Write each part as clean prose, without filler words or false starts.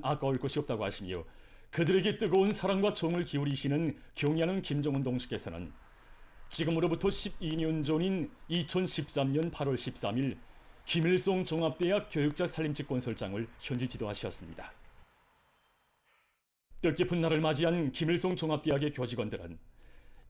아까울 것이 없다고 하시며 그들에게 뜨거운 사랑과 정을 기울이시는 경의하는 김정은 동지께서는 지금으로부터 12년 전인 2013년 8월 13일 김일성 종합대학 교육자 살림집 건설장을 현지 지도하셨습니다. 뜻깊은 날을 맞이한 김일성 종합대학의 교직원들은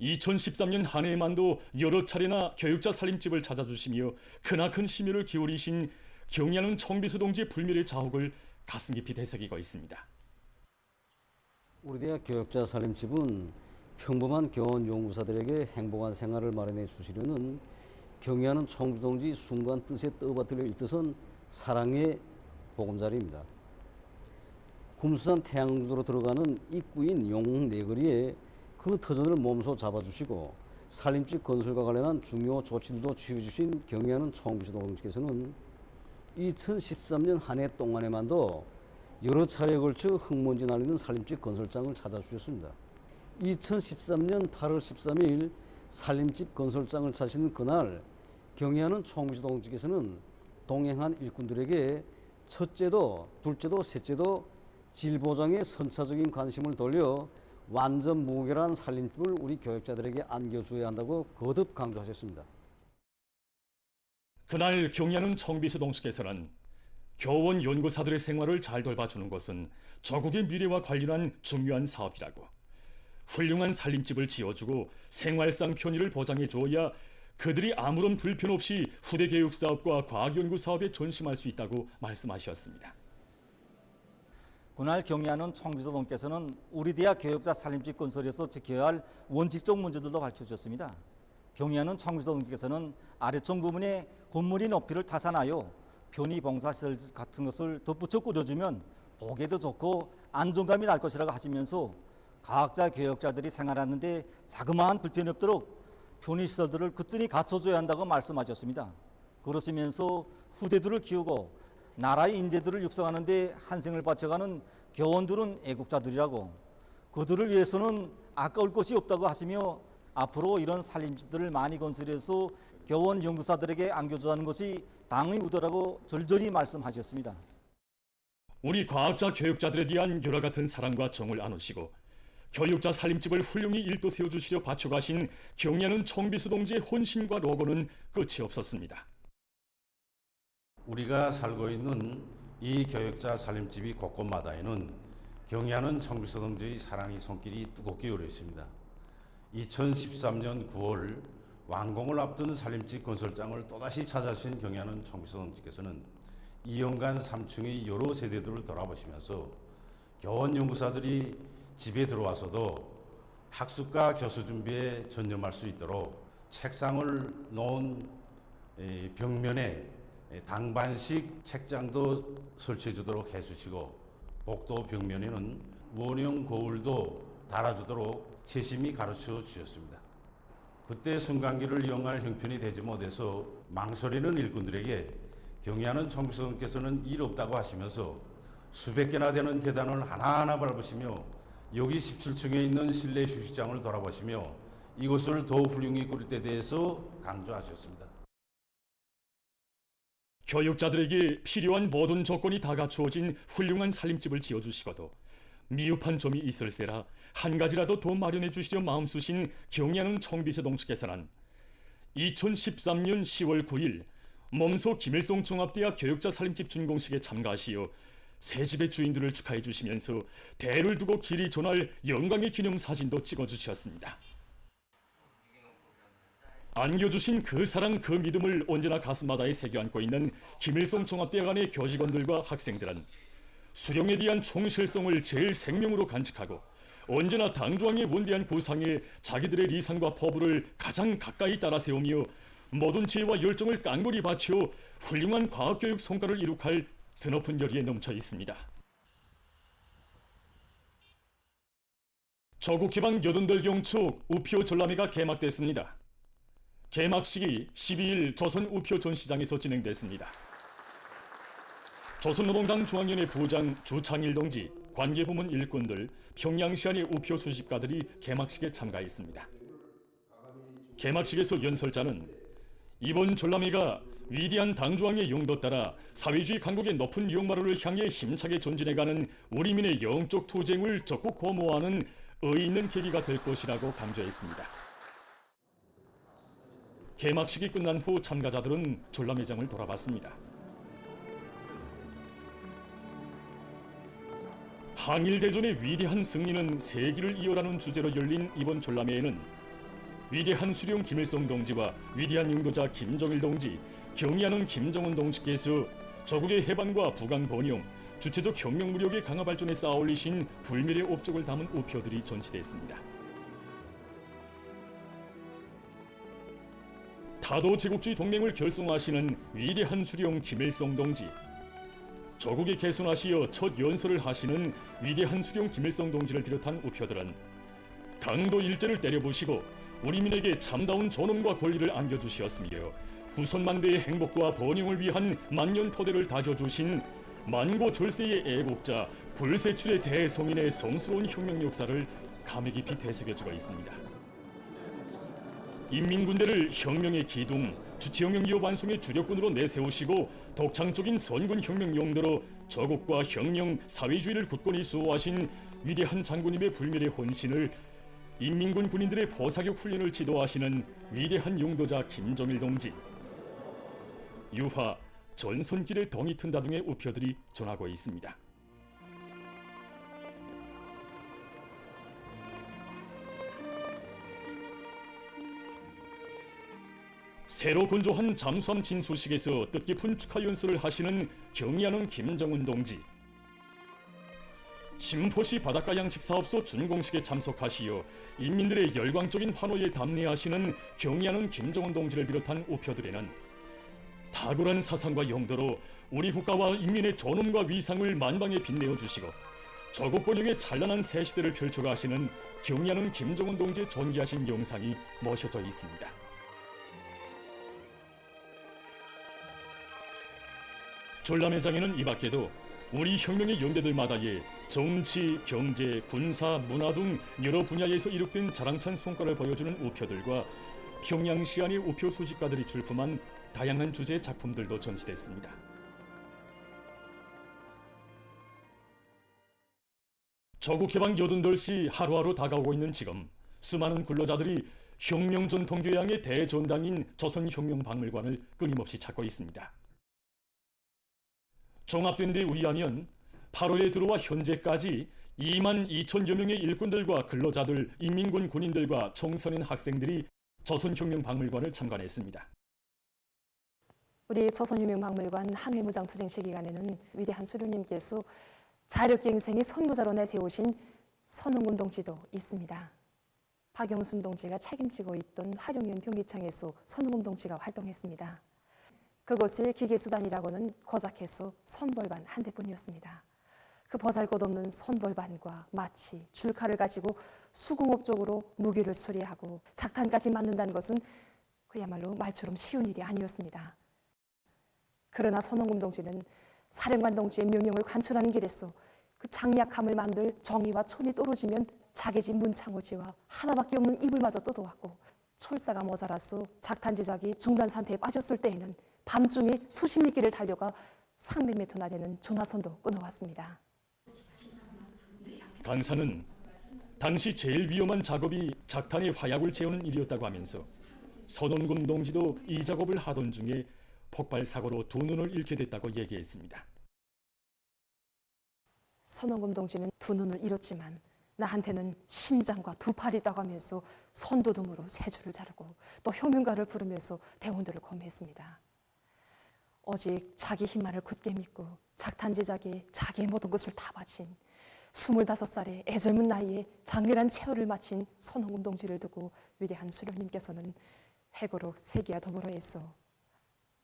2013년 한 해에만도 여러 차례나 교육자 살림집을 찾아주시며 크나큰 심혈을 기울이신 경의하는 청비수 동지의 불멸의 자혹을 가슴 깊이 되새기고 있습니다. 우리 대학 교육자 살림집은 평범한 교원 연구사들에게 행복한 생활을 마련해 주시려는 경의하는 청비수 동지 순간 뜻에 떠받들려 일뜻은 사랑의 보금자리입니다. 금수산 태양도로 들어가는 입구인 용흥 내거리에 그 터전을 몸소 잡아주시고 살림집 건설과 관련한 중요 조치들도 취해주신 경의하는 청비수 동지께서는 2013년 한 해 동안에만도 여러 차례에 걸쳐 흙먼지 날리는 살림집 건설장을 찾아주셨습니다. 2013년 8월 13일 살림집 건설장을 찾으신 그날 경의하는 청비수 동지께서는 동행한 일꾼들에게 첫째도 둘째도 셋째도 질 보장에 선차적인 관심을 돌려 완전 무결한 살림집을 우리 교육자들에게 안겨줘야 한다고 거듭 강조하셨습니다. 그날 경의하는 청비수 동지께서는 교원 연구사들의 생활을 잘 돌봐주는 것은 조국의 미래와 관련한 중요한 사업이라고, 훌륭한 살림집을 지어주고 생활상 편의를 보장해 주어야 그들이 아무런 불편 없이 후대 교육 사업과 과학 연구 사업에 전심할 수 있다고 말씀하셨습니다. 그날 경의하는 청비수 동께서는 우리 대학 교육자 살림집 건설에서 지켜야 할 원칙적 문제들도 밝혀주셨습니다. 경의하는 청비수 동께서는 아래층 부분에 건물의 높이를 타산하여 편의 봉사시설 같은 것을 덧붙여 꾸려주면 보기에도 좋고 안정감이 날 것이라고 하시면서 과학자 교육자들이 생활하는데 자그마한 불편이 없도록 편의시설들을 꾸준히 갖춰줘야 한다고 말씀하셨습니다. 그러시면서 후대들을 키우고 나라의 인재들을 육성하는 데 한생을 바쳐가는 교원들은 애국자들이라고, 그들을 위해서는 아까울 것이 없다고 하시며 앞으로 이런 살림집들을 많이 건설해서 교원 연구사들에게 안겨주는 것이 당의 우도라고 절절히 말씀하셨습니다. 우리 과학자 교육자들에 대한 여러 같은 사랑과 정을 나누시고 교육자 살림집을 훌륭히 일도 세워주시려 바쳐가신 경의하는 청비수 동지의 혼신과 노고는 끝이 없었습니다. 우리가 살고 있는 이 교육자 살림집이 곳곳마다에는 경의하는 청비수 동지의 사랑의 손길이 뜨겁게 오려 있습니다. 2013년 9월 완공을 앞둔 살림집 건설장을 또다시 찾아주신 경의하는 청비수 동지께서는 2년간 3층의 여러 세대들을 돌아보시면서 교원 연구사들이 집에 들어와서도 학습과 교수 준비에 전념할 수 있도록 책상을 놓은 벽면에 당반식 책장도 설치해 주도록 해주시고 복도 벽면에는 원형 거울도 달아주도록 재심히 가르쳐 주셨습니다. 그때 순간기를 이용할 형편이 되지 못해서 망설이는 일꾼들에게 경의하는 청비수 동께서는 일 없다고 하시면서 수백 개나 되는 계단을 하나하나 밟으시며 여기 17층에 있는 실내 휴식장을 돌아보시며 이곳을 더 훌륭히 꾸릴 때 대해서 강조하셨습니다. 교육자들에게 필요한 모든 조건이 다 갖추어진 훌륭한 살림집을 지어주시고도 미흡한 점이 있을세라 한 가지라도 더 마련해 주시려 마음 쓰신 경의하는 청비수 동지께서는 2013년 10월 9일 몸소 김일성 종합대학 교육자 살림집 준공식에 참가하시어 새 집의 주인들을 축하해 주시면서 대를 두고 길이 전할 영광의 기념사진도 찍어주셨습니다. 안겨주신 그 사랑 그 믿음을 언제나 가슴바다에 새겨안고 있는 김일성 종합대학 안의 교직원들과 학생들은 수령에 대한 충실성을 제일 생명으로 간직하고 언제나 당조항의 원대한 구상에 자기들의理想과 포부를 가장 가까이 따라 세우며 모든 지혜와 열정을 깡골이 바쳐 훌륭한 과학교육 성과를 이룩할 드높은 열의에 넘쳐 있습니다. 조국 해방 80돌 경축 우표 전람회가 개막됐습니다. 개막식이 12일 조선 우표 전시장에서 진행됐습니다. 조선노동당 중앙위원회 부장 주창일 동지, 관계부문 일꾼들, 평양시안의 우표 수집가들이 개막식에 참가했습니다. 개막식에서 연설자는 이번 전람회가 위대한 당조왕의 용도 따라 사회주의 강국의 높은 용마루를 향해 힘차게 전진해가는 우리민의 영적 투쟁을 적극 고모하는 의의 있는 계기가 될 것이라고 강조했습니다. 개막식이 끝난 후 참가자들은 전람회장을 돌아봤습니다. 항일대전의 위대한 승리는 세기를 이어라는 주제로 열린 이번 전람회에는 위대한 수령 김일성 동지와 위대한 용도자 김정일 동지, 경의하는 김정은 동지께서 조국의 해방과 부강 번영, 주체적 혁명 무력의 강화 발전에 쌓아올리신 불멸의 업적을 담은 우표들이 전시됐습니다. 타도 제국주의 동맹을 결성하시는 위대한 수령 김일성 동지, 조국의 개선하시어 첫 연설을 하시는 위대한 수령 김일성 동지를 비롯한 우표들은 강도 일제를 때려부시고 우리민에게 참다운 존엄과 권리를 안겨주시었으며 후손만대의 행복과 번영을 위한 만년 토대를 다져주신 만고 절세의 애국자 불세출의 대성인의 성스러운 혁명 역사를 감회 깊이 되새겨지고 있습니다. 인민군대를 혁명의 기둥, 주체혁명 기업 완성의 주력군으로 내세우시고 독창적인 선군 혁명 용도로 조국과 혁명, 사회주의를 굳건히 수호하신 위대한 장군님의 불멸의 헌신을 인민군 군인들의 포사격 훈련을 지도하시는 위대한 용도자 김정일 동지, 유화, 전선길의 덩이 튼다 등의 우표들이 전하고 있습니다. 새로 건조한 잠수함 진수식에서 뜻깊은 축하 연설을 하시는 경의하는 김정은 동지, 심포시 바닷가 양식 사업소 준공식에 참석하시어 인민들의 열광적인 환호에 답례하시는 경의하는 김정은 동지를 비롯한 우표들에는 탁월한 사상과 용도로 우리 국가와 인민의 존엄과 위상을 만방에 빛내어 주시고 조국 번영의 찬란한 새 시대를 펼쳐가시는 경의하는 김정은 동지의 존귀하신 영상이 모셔져 있습니다. 전람회장에는 이 밖에도 우리 혁명의 연대들마다의 정치, 경제, 군사, 문화 등 여러 분야에서 이룩된 자랑찬 성과를 보여주는 우표들과 평양시안의 우표 수집가들이 출품한 다양한 주제의 작품들도 전시됐습니다. 조국 해방 88시 하루하루 다가오고 있는 지금 수많은 근로자들이 혁명 전통 교양의 대전당인 조선혁명박물관을 끊임없이 찾고 있습니다. 종합된 데 의하면 8월에 들어와 현재까지 2만 2천여 명의 일꾼들과 근로자들, 인민군 군인들과 청소년 학생들이 조선혁명박물관을 참관했습니다. 우리 조선혁명박물관 항일무장투쟁시 기간에는 위대한 수령님께서 자력갱생의 선구자로 내세우신 선흥군 동지도 있습니다. 박영순 동지가 책임지고 있던 화룡연 병기창에서 선흥군 동지가 활동했습니다. 그곳의 기계수단이라고는 고작해서 선벌반 한 대뿐이었습니다. 그 보잘것없는 선벌반과 마치, 줄칼을 가지고 수공업 쪽으로 무기를 수리하고 작탄까지 맞는다는 것은 그야말로 말처럼 쉬운 일이 아니었습니다. 그러나 선홍금 동지는 사령관 동지의 명령을 관철하는 길에서 그 장약함을 만들 정의와 촌이 떨어지면 자기 집 문창호지와 하나밖에 없는 이불마저 뜯어왔고 철사가 모자라서 작탄 제작이 중단 상태에 빠졌을 때에는 밤중에 수십 리길을 달려가 300m나 되는 전화선도 끊어왔습니다. 강사는 당시 제일 위험한 작업이 작탄에 화약을 채우는 일이었다고 하면서 선원금 동지도 이 작업을 하던 중에 폭발 사고로 두 눈을 잃게 됐다고 얘기했습니다. 선원금 동지는 두 눈을 잃었지만 나한테는 심장과 두 팔이 있다고 하면서 선도등으로 세 줄을 자르고 또 효명가를 부르면서 대원들을 권면했습니다. 오직 자기 힘만을 굳게 믿고 작탄 제작에 자기의 모든 것을 다 바친 25살의 애절문 나이에 장렬한 최후를 마친 선홍금 동지를 두고 위대한 수령님께서는 회고록 세기와 더불어해서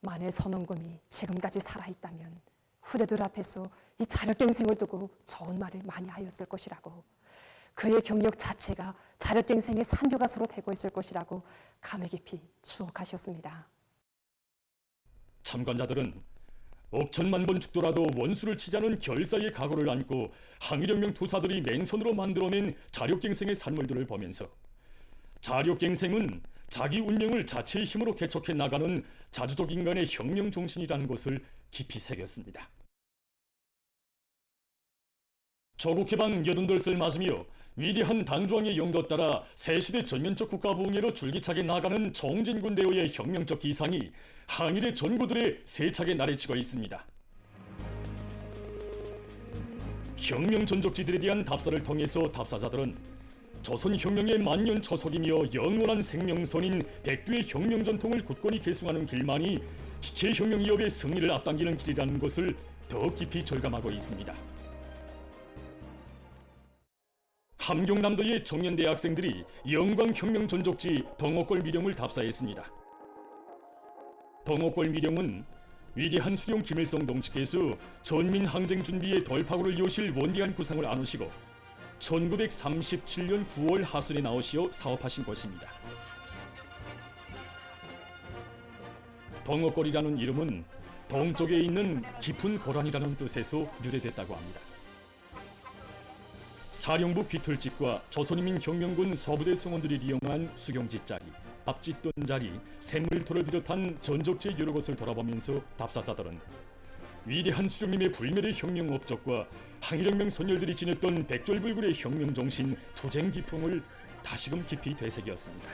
만일 선홍금이 지금까지 살아있다면 후대들 앞에서 이 자력갱생을 두고 좋은 말을 많이 하였을 것이라고, 그의 경력 자체가 자력갱생의 산교가서로 되고 있을 것이라고 감회 깊이 추억하셨습니다. 참관자들은 억천만 번 죽더라도 원수를 치자는 결사의 각오를 안고 항일혁명 투사들이 맹선으로 만들어낸 자력갱생의 산물들을 보면서 자력갱생은 자기 운명을 자체의 힘으로 개척해 나가는 자주적 인간의 혁명 정신이라는 것을 깊이 새겼습니다. 조국 해방 88살 맞으며 위대한 당조항의 영도 따라 새시대 전면적 국가 부흥회로 줄기차게 나가는 정진군 대우의 혁명적 기상이 항일의 전구들의 세차게 나래치고 있습니다. 혁명 전적지들에 대한 답사를 통해서 답사자들은 조선혁명의 만년 초석이며 영원한 생명선인 백두의 혁명 전통을 굳건히 계승하는 길만이 주체혁명 위협의 승리를 앞당기는 길이라는 것을 더 깊이 절감하고 있습니다. 함경남도의 청년 대학생들이 영광혁명 전적지 덩어골 미령을 답사했습니다. 덩어골 미령은 위대한 수령 김일성 동지께서 전민항쟁 준비의 돌파구를 요실 원대한 구상을 안으시고 1937년 9월 하순에 나오시어 사업하신 것입니다. 덩어골이라는 이름은 동쪽에 있는 깊은 고란이라는 뜻에서 유래됐다고 합니다. 사령부 귀털집과 조선인민혁명군 서부대 성원들이 이용한 수경지 자리, 밥 짓던 자리, 샘물터를 비롯한 전적지의 여러 곳을 돌아보면서 답사자들은 위대한 수령님의 불멸의 혁명 업적과 항일혁명 선열들이 지녔던 백졸불굴의 혁명 정신, 투쟁 기풍을 다시금 깊이 되새겼습니다.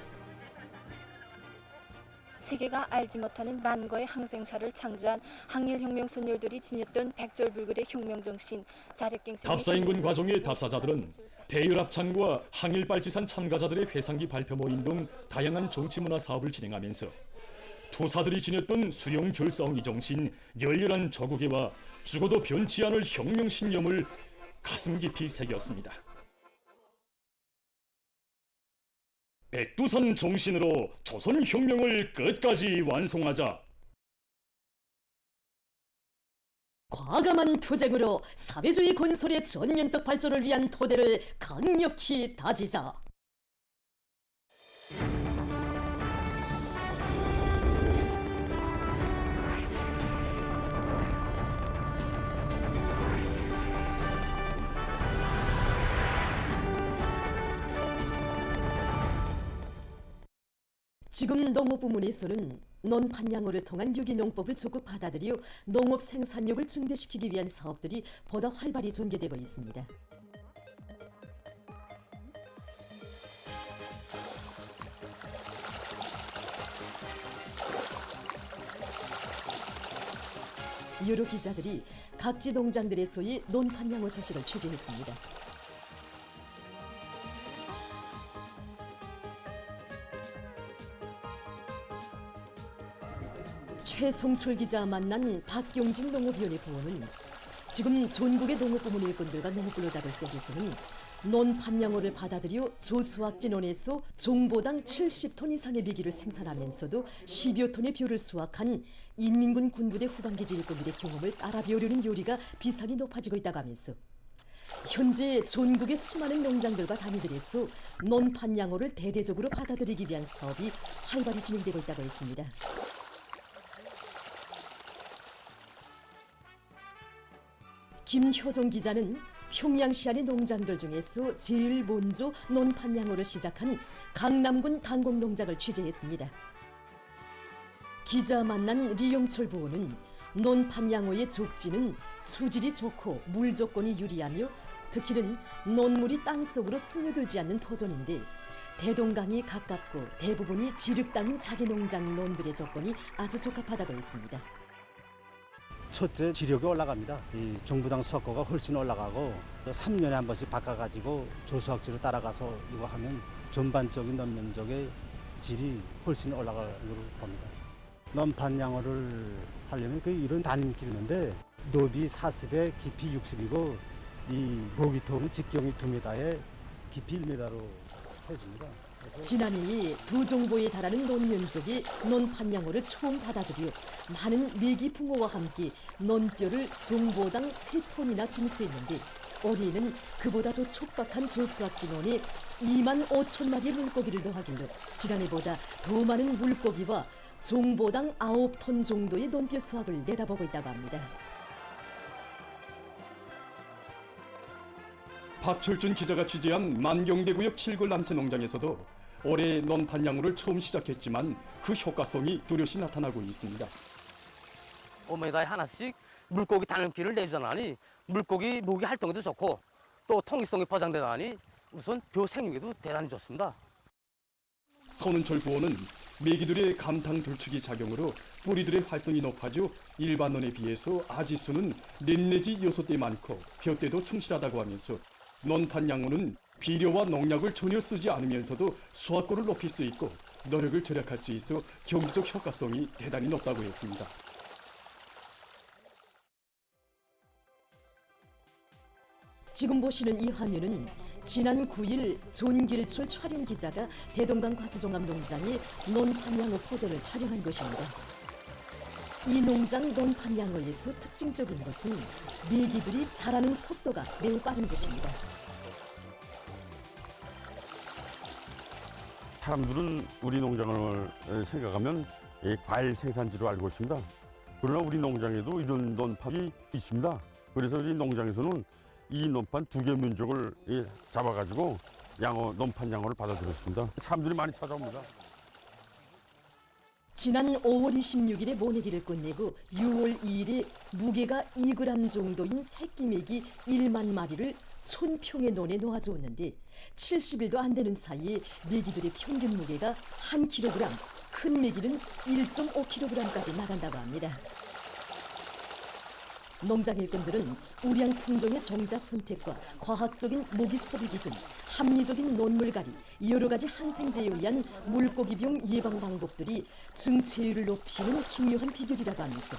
세계가 알지 못하는 만거의 항생사를 창조한 항일혁명 선열들이 지녔던 백졸불굴의 혁명정신, 자력갱생. 답사인군 과정의 답사자들은 대열합창과 항일빨치산 참가자들의 회상기 발표 모임 등 다양한 정치문화 사업을 진행하면서 투사들이 지녔던 수용 결사옹이 정신, 열렬한 조국애와 죽어도 변치 않을 혁명 신념을 가슴 깊이 새겼습니다. 백두산 정신으로 조선혁명을 끝까지 완성하자. 과감한 투쟁으로 사회주의 건설의 전면적 발전을 위한 토대를 강력히 다지자. 지금 농업부문에서는 논판양호를 통한 유기농법을 적극 받아들여 농업 생산력을 증대시키기 위한 사업들이 보다 활발히 전개되고 있습니다. 여러 기자들이 각지 농장들에서의 논판양호 소식을 취재했습니다. 최성철 기자 만난 박용진 농업위원회 부원은 지금 전국의 농업부문 일꾼들과 농업근로자들 속에서는 논판양호를 받아들여 조수확진원에서 종보당 70톤 이상의 미기를 생산하면서도 10여 톤의 벼를 수확한 인민군 군부대 후방기지 일꾼들의 경험을 따라 배우려는 요리가 비상이 높아지고 있다고 하면서 현재 전국의 수많은 농장들과 단위들에서 논판양호를 대대적으로 받아들이기 위한 사업이 활발히 진행되고 있다고 했습니다. 김효정 기자는 평양시 안의 농장들 중에서 제일 먼저 논판양호를 시작한 강남군 당곡농장을 취재했습니다. 기자 만난 리용철 부원은 논판양호의 족지는 수질이 좋고 물 조건이 유리하며 특히는 논물이 땅속으로 스며들지 않는 토존인데 대동강이 가깝고 대부분이 지륵땅인 자기 농장 논들의 조건이 아주 적합하다고 했습니다. 첫째, 지력이 올라갑니다. 이 종부당 수확고가 훨씬 올라가고 3년에 한 번씩 바꿔가지고 조수학지로 따라가서 이거 하면 전반적인 논 면적의 질이 훨씬 올라갈 걸로 봅니다. 논판양호를 하려면 이런 단임길이 있는데 높이 40에 깊이 60이고 이 모기통은 직경이 2m에 깊이 1m로 해줍니다. 지난해 두 종보에 달하는 논면적이 논판양호를 처음 받아들여 많은 미기붕어와 함께 논뼈를 종보당 3톤이나 증수했는데 올해는 그보다 더 촉박한 조수확진원에 2만 5천 마리의 물고기를 더하길로 지난해보다 더 많은 물고기와 종보당 9톤 정도의 논뼈 수확을 내다보고 있다고 합니다. 박철준 기자가 취재한 만경대구역 칠골 남새 농장에서도 올해 논판양호를 처음 시작했지만 그 효과성이 뚜렷이 나타나고 있습니다. 5m에 하나씩 물고기 다름길을 내주잖아니 물고기 모기 활동에도 좋고 또 통기성이 보장되다니 우선 벼 생육에도 대단히 좋습니다. 선운철 부원은 메기들의 감탕 돌축이 작용으로 뿌리들의 활성이 높아져 일반 논에 비해서 아지수는 4 내지 6대 많고 벼때도 충실하다고 하면서 논판 양호는 비료와 농약을 전혀 쓰지 않으면서도 수확고를 높일 수 있고 노력을 절약할 수 있어 경제적 효과성이 대단히 높다고 했습니다. 지금 보시는 이 화면은 지난 9일 존길철 촬영 기자가 대동강 과수종합 농장의 논판양호 포제를 촬영한 것입니다. 이 농장 논판양호에서 특징적인 것은 메기들이 자라는 속도가 매우 빠른 것입니다. 사람들은 우리 농장을 생각하면 과일 생산지로 알고 있습니다. 그러나 우리 농장에도 이런 논판이 있습니다. 그래서 이 농장에서는 이 논판 2개 면적을 잡아가지고 논판 양호를 받아들였습니다. 사람들이 많이 찾아옵니다. 지난 5월 26일에 모내기를 끝내고 6월 2일에 무게가 2g 정도인 새끼 메기 1만 마리를 촌평의 논에 놓아주었는데 70일도 안 되는 사이에 메기들의 평균 무게가 1kg, 큰 메기는 1.5kg까지 나간다고 합니다. 농장 일꾼들은 우량 품종의 종자 선택과 과학적인 모기 소비 기준, 합리적인 논물갈이, 여러 가지 항생제에 의한 물고기병 예방 방법들이 증체율을 높이는 중요한 비결이라고 하면서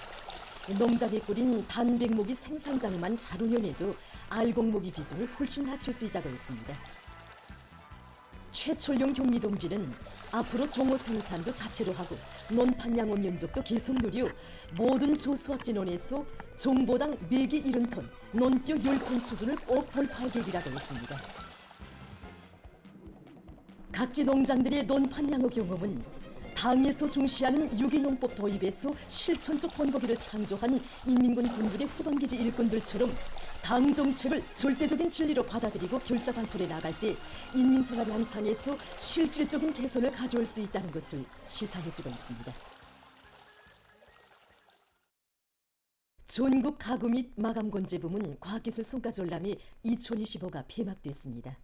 농장에 꾸린 단백모기 생산장만 잘 운영해도 알곡모기 비중을 훨씬 낮출 수 있다고 했습니다. 최철용 경리동지는 앞으로 종어 생산도 자체로 하고 논판 양호 면적도 계속 늘려 모든 조수확지 논에서 종보당 메기 70톤, 논뼈 10톤 수준을 꼭 돌파할 계획이라고 했습니다. 각지 농장들의 논판 양호 경험은 당에서 중시하는 유기농법 도입에서 실천적 번복기를 창조한 인민군 군부대 후방기지 일꾼들처럼 당 정책을 절대적인 진리로 받아들이고 결사반출해 나갈 때 인민생활 양상에서 실질적인 개선을 가져올 수 있다는 것을 시사해주고 있습니다. 전국 가구 및 마감건제 부문 과학기술 성과전람회 2025가 폐막됐습니다.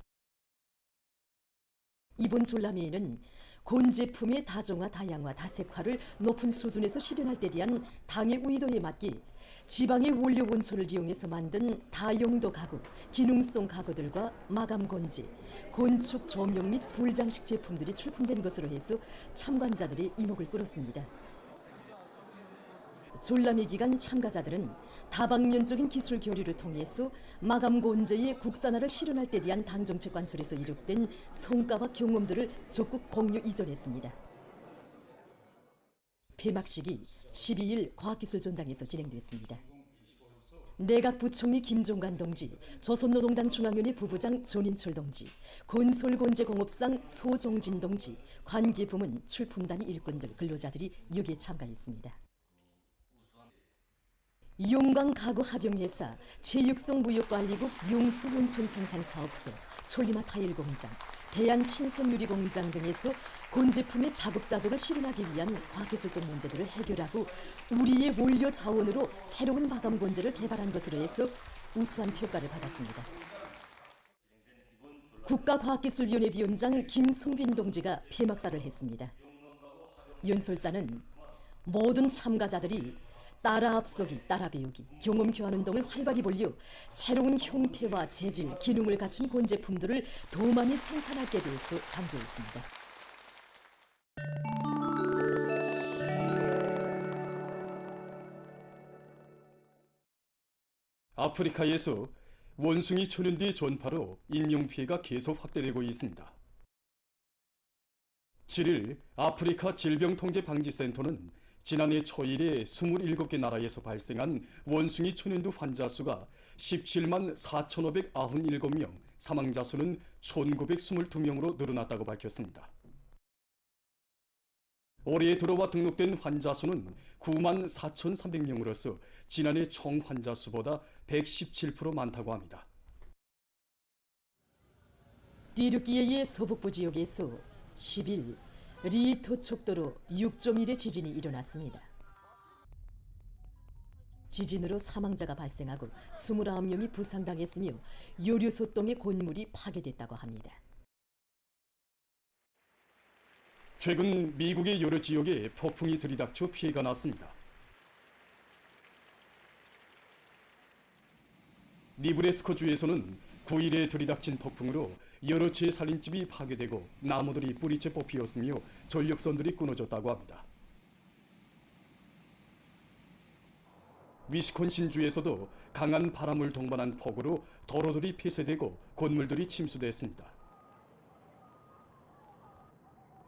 이번 전람회에는 곤 제품의 다종화, 다양화, 다색화를 높은 수준에서 실현할 때 대한 당의 의도에 맞게 지방의 원료 원초를 이용해서 만든 다용도 가구, 기능성 가구들과 마감 건재, 건축 조명 및 불장식 제품들이 출품된 것으로 해서 참관자들의 이목을 끌었습니다. 전람회 기간 참가자들은 다방면적인 기술 교류를 통해서 마감 건재의 국산화를 실현할 때 대한 당 정책 관철에서 이룩된 성과와 경험들을 적극 공유 이전했습니다. 폐막식이 12일 과학기술전당에서 진행됐습니다. 내각부총리 김종관 동지, 조선노동당 중앙위원회 부부장 전인철 동지, 건설건재공업상 소종진 동지, 관계부문 출품단 일꾼들, 근로자들이 여기에 참가했습니다. 용강 가구 합영회사, 체육성 무역관리국 용수온천생산사업소, 천리마 타일공장, 대한친선유리공장 등에서 곤제품의 자급자족을 실현하기 위한 과학기술적 문제들을 해결하고 우리의 원료 자원으로 새로운 마감 건재를 개발한 것으로 해서 우수한 평가를 받았습니다. 국가과학기술위원회 위원장 김성빈 동지가 폐막사를 했습니다. 연설자는 모든 참가자들이 따라 앞서기, 따라 배우기, 경험 교환 운동을 활발히 벌여 새로운 형태와 재질, 기능을 갖춘 곤제품들을 더 많이 생산하게 대해서 강조했습니다. 아프리카에서 원숭이 천연두의 전파로 인명피해가 계속 확대되고 있습니다. 7일 아프리카 질병통제방지센터는 지난해 초일에 27개 나라에서 발생한 원숭이 천연두 환자 수가 17만 4,597명, 사망자 수는 1,922명으로 늘어났다고 밝혔습니다. 올해 들어와 등록된 환자 수는 9만 4,300명으로서 지난해 총 환자 수보다 117% 많다고 합니다. 뒤르키예의 서북부 지역에서 10일 리토 척도로 6.1의 지진이 일어났습니다. 지진으로 사망자가 발생하고 29명이 부상당했으며 요류소동의 건물이 파괴됐다고 합니다. 최근 미국의 여러 지역에 폭풍이 들이닥쳐 피해가 났습니다. 니브래스카주에서는 9일에 들이닥친 폭풍으로 여러 채 살림집이 파괴되고 나무들이 뿌리채 뽑히었으며 전력선들이 끊어졌다고 합니다. 위스콘신주에서도 강한 바람을 동반한 폭우로 도로들이 폐쇄되고 건물들이 침수됐습니다.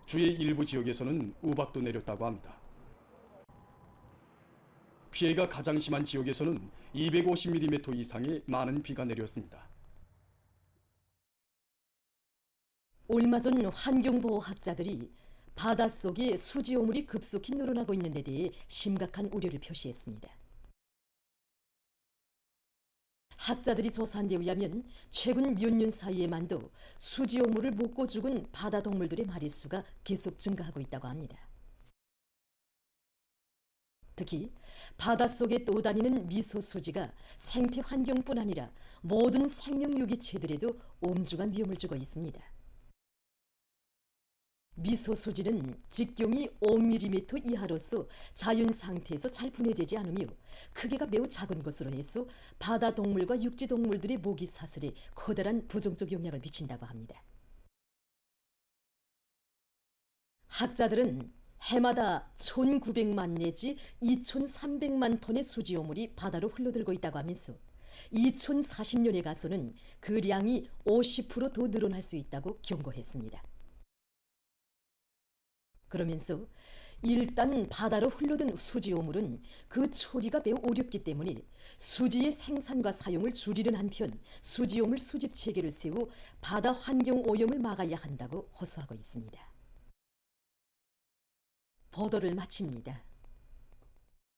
주의 일부 지역에서는 우박도 내렸다고 합니다. 피해가 가장 심한 지역에서는 250mm 이상의 많은 비가 내렸습니다. 얼마 전 환경보호학자들이 바닷속에 수지오물이 급속히 늘어나고 있는 데 대해 심각한 우려를 표시했습니다. 학자들이 조사한 데 의하면 최근 몇 년 사이에만도 수지오물을 먹고 죽은 바다 동물들의 마리수가 계속 증가하고 있다고 합니다. 특히 바닷속에 떠다니는 미소수지가 생태 환경뿐 아니라 모든 생명 유기체들에도 엄중한 위험을 주고 있습니다. 미소수지는 직경이 5mm 이하로서 자연 상태에서 잘 분해되지 않으며 크기가 매우 작은 것으로 해서 바다 동물과 육지 동물들의 모기 사슬에 커다란 부정적 영향을 미친다고 합니다. 학자들은 해마다 1900만 내지 2300만 톤의 수지오물이 바다로 흘러들고 있다고 하면서 2040년에 가서는 그 량이 50% 더 늘어날 수 있다고 경고했습니다. 그러면서 일단 바다로 흘러든 수지오물은 그 처리가 매우 어렵기 때문에 수지의 생산과 사용을 줄이는 한편 수지오물 수집 체계를 세워 바다 환경 오염을 막아야 한다고 호소하고 있습니다. 보도를 마칩니다.